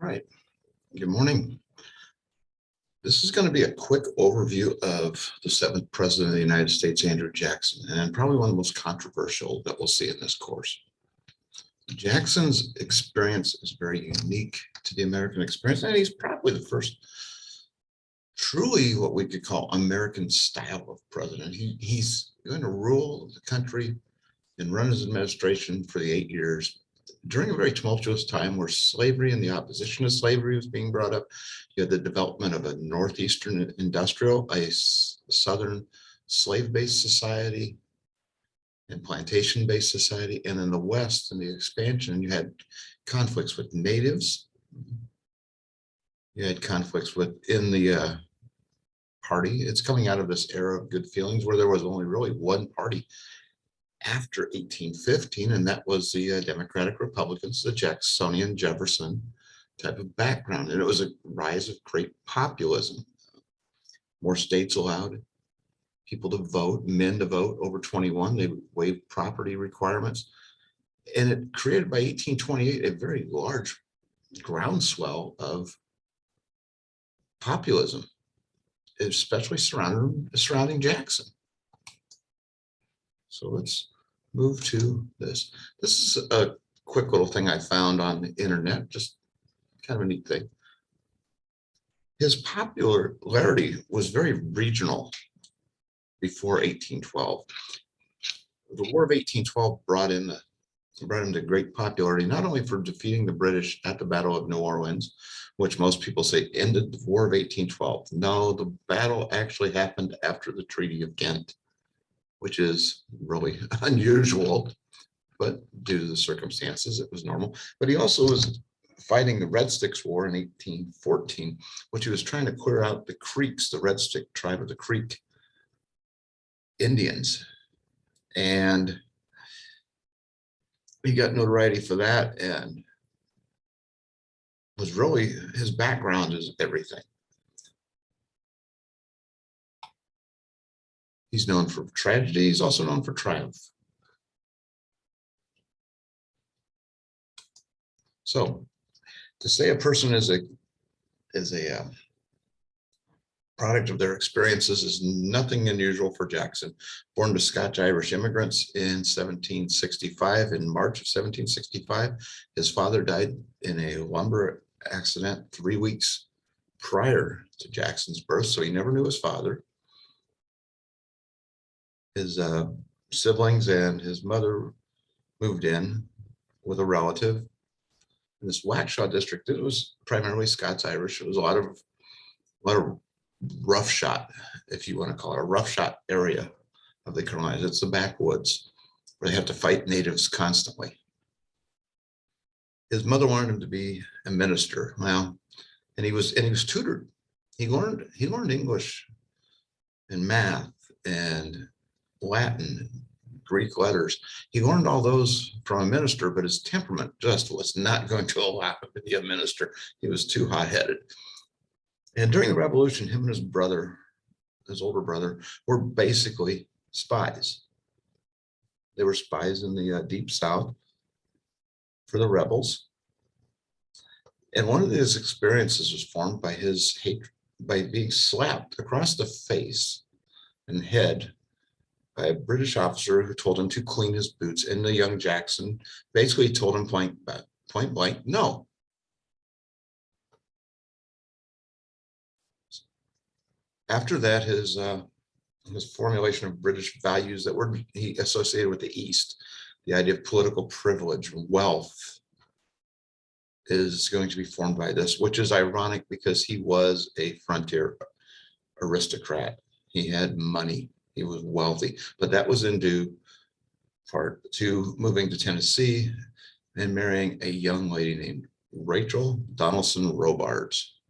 All right, good morning. This is going to be a quick overview of the seventh president of the United States, Andrew Jackson, and probably one of the most controversial that we'll see in this course. Jackson's experience is very unique to the American experience, and he's probably the first truly what we could call American style of president. He's going to rule the country and run his administration for the 8 years during a very tumultuous time where slavery and the opposition to slavery was being brought up. You had the development of a northeastern industrial, a southern slave-based society and plantation-based society. And in the West, in the expansion, you had conflicts with natives. You had conflicts within the party. It's coming out of this era of good feelings where there was only really one party after 1815, and that was the Democratic Republicans, the Jacksonian Jefferson type of background. And it was a rise of great populism. More states allowed people to vote, men to vote over 21. They waived property requirements. And it created by 1828 a very large groundswell of populism, especially surrounding Jackson. So let's move to this. This is a quick little thing I found on the internet, just kind of a neat thing. His popularity was very regional before 1812. The War of 1812 brought him to great popularity, not only for defeating the British at the Battle of New Orleans, which most people say ended the War of 1812. No, the battle actually happened after the Treaty of Ghent, which is really unusual, but due to the circumstances, it was normal. But he also was fighting the Red Sticks War in 1814, which he was trying to clear out the Creeks, the Red Stick tribe of the Creek Indians. And he got notoriety for that, and was really, his background is everything. He's known for tragedy. He's also known for triumph. So, to say a person is a product of their experiences is nothing unusual for Jackson. Born to Scotch-Irish immigrants in 1765, in March of 1765, his father died in a lumber accident 3 weeks prior to Jackson's birth, so he never knew his father. His siblings and his mother moved in with a relative. In this Waxhaw district, it was primarily Scots-Irish. It was a lot of roughshod, if you want to call it a roughshod area of the colonies. It's the backwoods where they have to fight natives constantly. His mother wanted him to be a minister. Well, and he was tutored. He learned English and math and Latin, Greek letters. He learned all those from a minister, but his temperament just was not going to allow him to be a minister. He was too hot-headed. And during the Revolution, him and his brother, his older brother, were basically spies. They were spies in the Deep South for the rebels. And one of his experiences was formed by his hate, by being slapped across the face and head by a British officer who told him to clean his boots. And the young Jackson basically told him point blank, no. After that, his formulation of British values that were he associated with the East, the idea of political privilege, wealth, is going to be formed by this, which is ironic because he was a frontier aristocrat. He had money. He was wealthy, but that was in due part to moving to Tennessee and marrying a young lady named Rachel Donaldson Robards,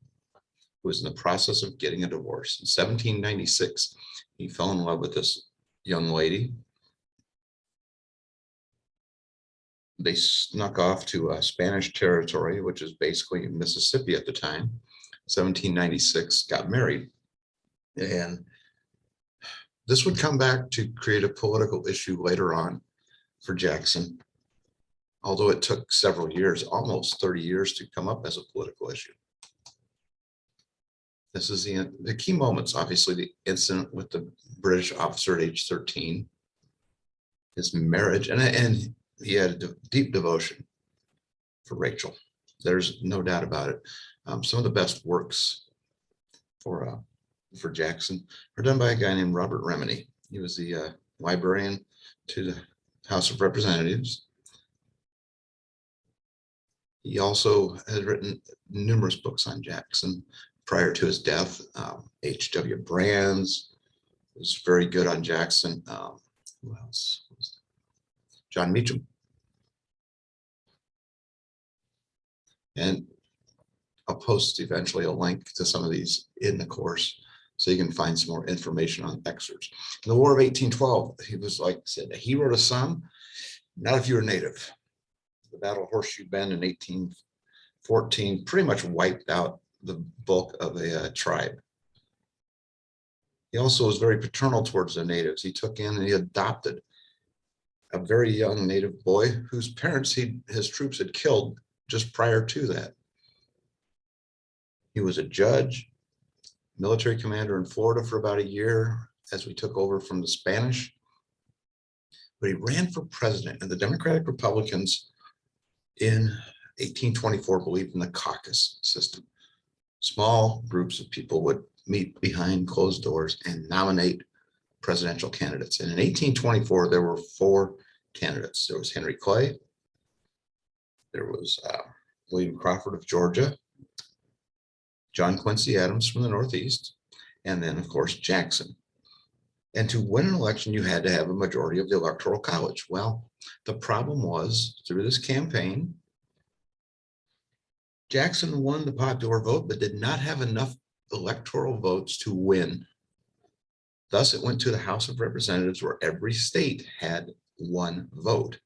who was in the process of getting a divorce. In 1796, he fell in love with this young lady. They snuck off to Spanish territory, which is basically Mississippi at the time. 1796, got married. And this would come back to create a political issue later on for Jackson. although it took several years, almost 30 years, to come up as a political issue. This is the key moments, obviously, the incident with the British officer at age 13, his marriage, and he had a deep devotion for Rachel. There's no doubt about it. Some of the best works for Jackson are done by a guy named Robert Remini. He was the librarian to the House of Representatives. He also has written numerous books on Jackson prior to his death. H.W. Brands was very good on Jackson. Who else? John Meacham. And I'll post eventually a link to some of these in the course so you can find some more information on excerpts. In the War of 1812, he was, like I said, a hero to some, not if you were native. The Battle of Horseshoe Bend in 1814 pretty much wiped out the bulk of a tribe. He also was very paternal towards the natives. He took in and he adopted a very young native boy whose parents his troops had killed just prior to that. He was a judge, military commander in Florida for about a year as we took over from the Spanish. But he ran for president, and the Democratic Republicans in 1824 believed in the caucus system. Small groups of people would meet behind closed doors and nominate presidential candidates. And in 1824, there were 4 candidates. There was Henry Clay. There was William Crawford of Georgia, John Quincy Adams from the Northeast, and then, of course, Jackson. And to win an election, you had to have a majority of the Electoral College. Well, the problem was, through this campaign, Jackson won the popular vote, but did not have enough electoral votes to win. Thus, it went to the House of Representatives, where every state had 1 vote.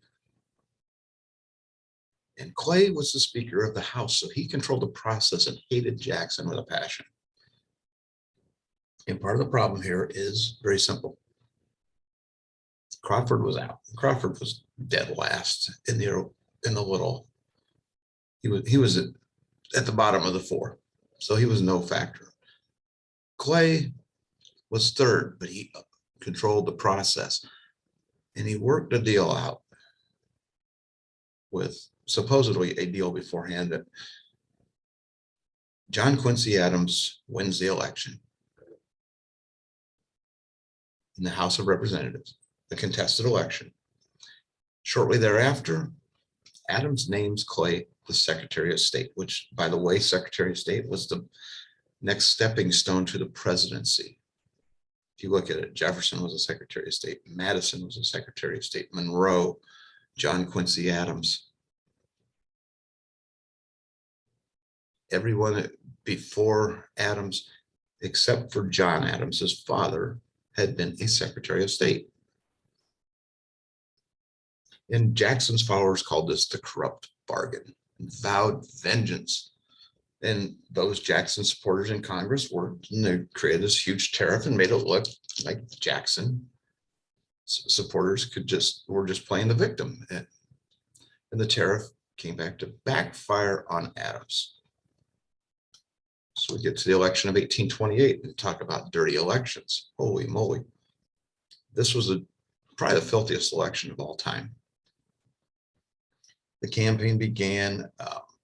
And Clay was the Speaker of the House, so he controlled the process and hated Jackson with a passion. And part of the problem here is very simple. Crawford was out. Crawford was dead last in the little. He was at the bottom of the 4, so he was no factor. Clay was third, but he controlled the process, and he worked a deal out with supposedly a deal beforehand that John Quincy Adams wins the election in the House of Representatives, a contested election. Shortly thereafter, Adams names Clay the Secretary of State, which, by the way, Secretary of State was the next stepping stone to the presidency. If you look at it, Jefferson was a Secretary of State, Madison was a Secretary of State, Monroe, John Quincy Adams. Everyone before Adams, except for John Adams, his father, had been a Secretary of State. And Jackson's followers called this the corrupt bargain, and vowed vengeance. And those Jackson supporters in Congress they created this huge tariff and made it look like Jackson supporters were just playing the victim. And the tariff came back to backfire on Adams. So we get to the election of 1828 and talk about dirty elections. Holy moly. This was probably the filthiest election of all time. The campaign began.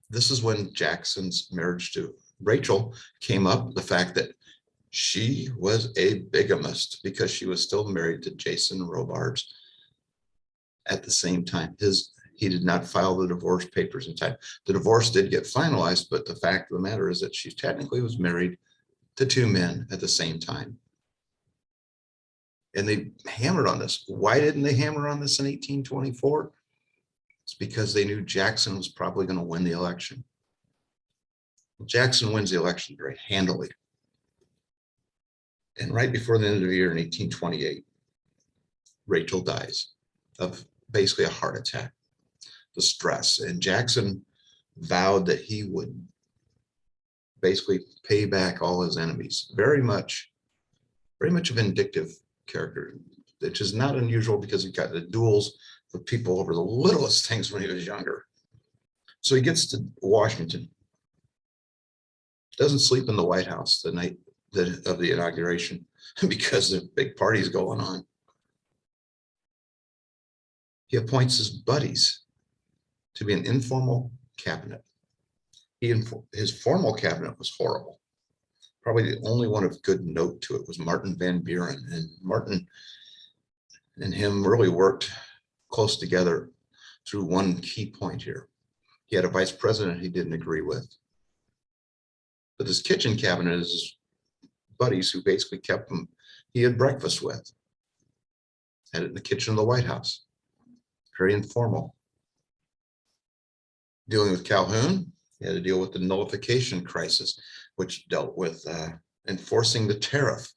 This is when Jackson's marriage to Rachel came up, the fact that she was a bigamist because she was still married to Jason Robards at the same time. He did not file the divorce papers in time. The divorce did get finalized, but the fact of the matter is that she technically was married to 2 men at the same time. And they hammered on this. Why didn't they hammer on this in 1824? It's because they knew Jackson was probably going to win the election. Well, Jackson wins the election very handily. And right before the end of the year in 1828, Rachel dies of basically a heart attack, the stress. And Jackson vowed that he would basically pay back all his enemies. Very much a vindictive character, which is not unusual because he got the duels with people over the littlest things when he was younger. So he gets to Washington, doesn't sleep in the White House the night of the inauguration because the big party's going on. He appoints his buddies to be an informal cabinet. His formal cabinet was horrible. Probably the only one of good note to it was Martin Van Buren, and Martin and him really worked close together through one key point here. He had a vice president he didn't agree with. But his kitchen cabinet is his buddies who basically kept him, he had breakfast with. Had it in the kitchen of the White House. Very informal. Dealing with Calhoun, he had to deal with the nullification crisis, which dealt with enforcing the tariff.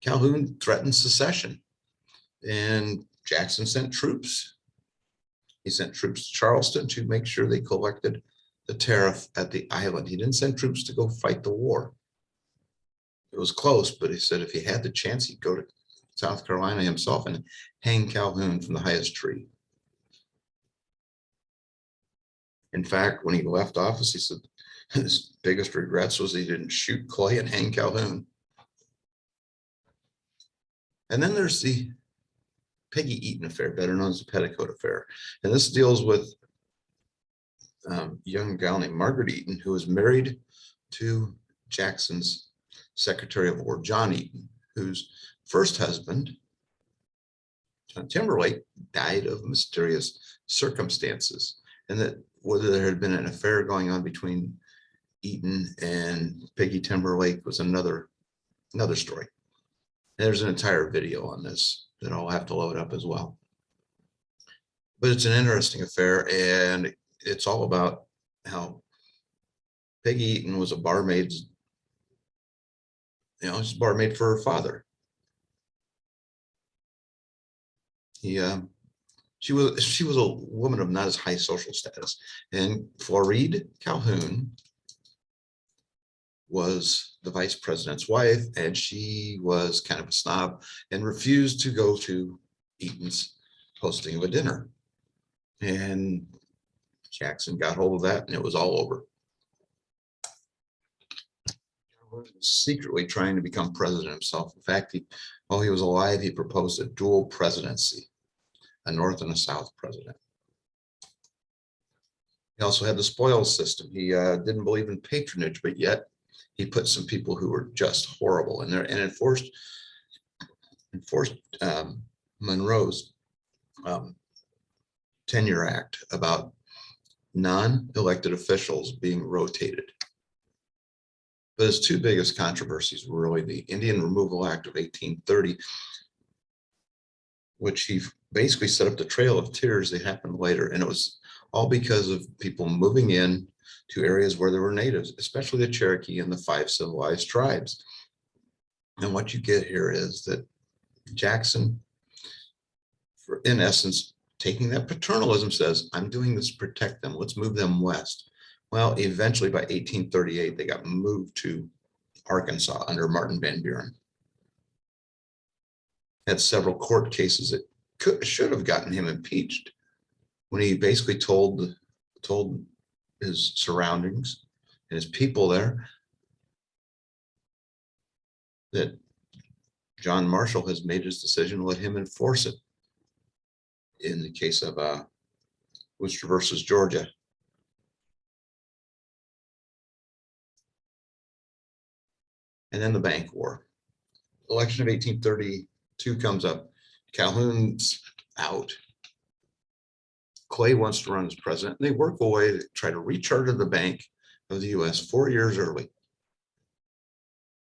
Calhoun threatened secession, and Jackson sent troops. He sent troops to Charleston to make sure they collected the tariff at the island. He didn't send troops to go fight the war. It was close, but he said if he had the chance, he'd go to South Carolina himself and hang Calhoun from the highest tree. In fact, when he left office, he said his biggest regrets was he didn't shoot Clay and hang Calhoun. And then there's the Peggy Eaton affair, better known as the Petticoat affair. And this deals with a young gal named Margaret Eaton, who was married to Jackson's Secretary of War, John Eaton, whose first husband, John Timberlake, died of mysterious circumstances. And that whether there had been an affair going on between Eaton and Peggy Timberlake was another story. There's an entire video on this that I'll have to load up as well. But it's an interesting affair, and it's all about how Peggy Eaton was a barmaid. She's a barmaid for her father. She was a woman of not as high social status, and Floride Calhoun was the vice president's wife, and she was kind of a snob and refused to go to Eaton's hosting of a dinner. And Jackson got hold of that, and it was all over. Secretly trying to become president himself. In fact, while he was alive, he proposed a dual presidency, a North and a South president. He also had the spoils system. He didn't believe in patronage, but yet he put some people who were just horrible in there and enforced Monroe's tenure act about non-elected officials being rotated. But his two biggest controversies were really the Indian Removal Act of 1830, which he basically set up the Trail of Tears that happened later. And it was all because of people moving in to areas where there were natives, especially the Cherokee and the 5 civilized tribes. And what you get here is that Jackson, in essence, taking that paternalism, says, I'm doing this to protect them. Let's move them west. Well, eventually by 1838, they got moved to Arkansas under Martin Van Buren. Had several court cases that should have gotten him impeached when he basically told his surroundings and his people there that John Marshall has made his decision to let him enforce it in the case of Worcester versus Georgia. And then the bank war. Election of 1832 comes up. Calhoun's out. Clay wants to run as president. They work away to try to recharter the Bank of the U.S. 4 years early,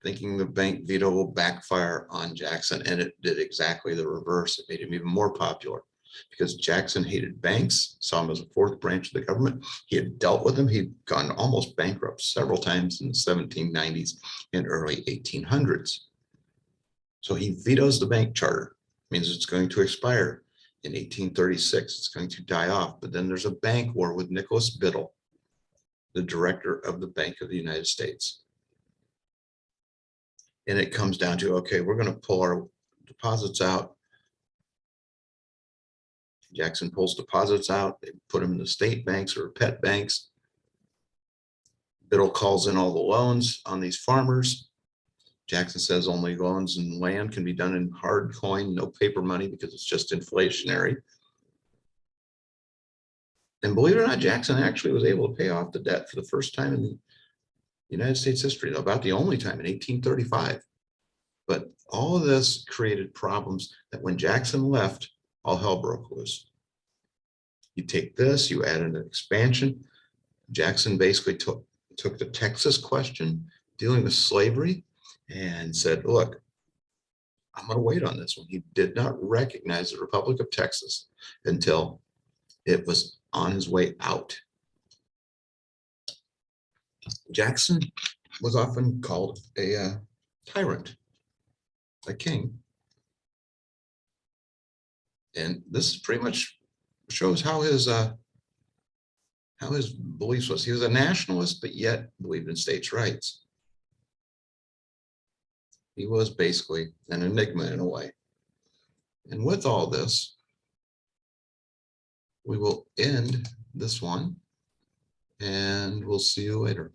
thinking the bank veto will backfire on Jackson, and it did exactly the reverse. It made him even more popular because Jackson hated banks, saw him as a fourth branch of the government. He had dealt with them. He'd gone almost bankrupt several times in the 1790s and early 1800s. So he vetoes the bank charter. Means it's going to expire in 1836. It's going to die off. But then there's a bank war with Nicholas Biddle, the director of the Bank of the United States. And it comes down to, okay, we're going to pull our deposits out Jackson pulls deposits out. They put them in the state banks or pet banks. Biddle calls in all the loans on these farmers. Jackson says only loans and land can be done in hard coin, no paper money, because it's just inflationary. And believe it or not, Jackson actually was able to pay off the debt for the first time in United States history, about the only time in 1835. But all of this created problems that when Jackson left, all hell broke loose. You take this, you add an expansion. Jackson basically took the Texas question, dealing with slavery, and said, look, I'm going to wait on this one. He did not recognize the Republic of Texas until it was on his way out. Jackson was often called a tyrant, a king. And this pretty much shows how his beliefs was. He was a nationalist, but yet believed in states' rights. He was basically an enigma in a way. And with all this, we will end this one, and we'll see you later.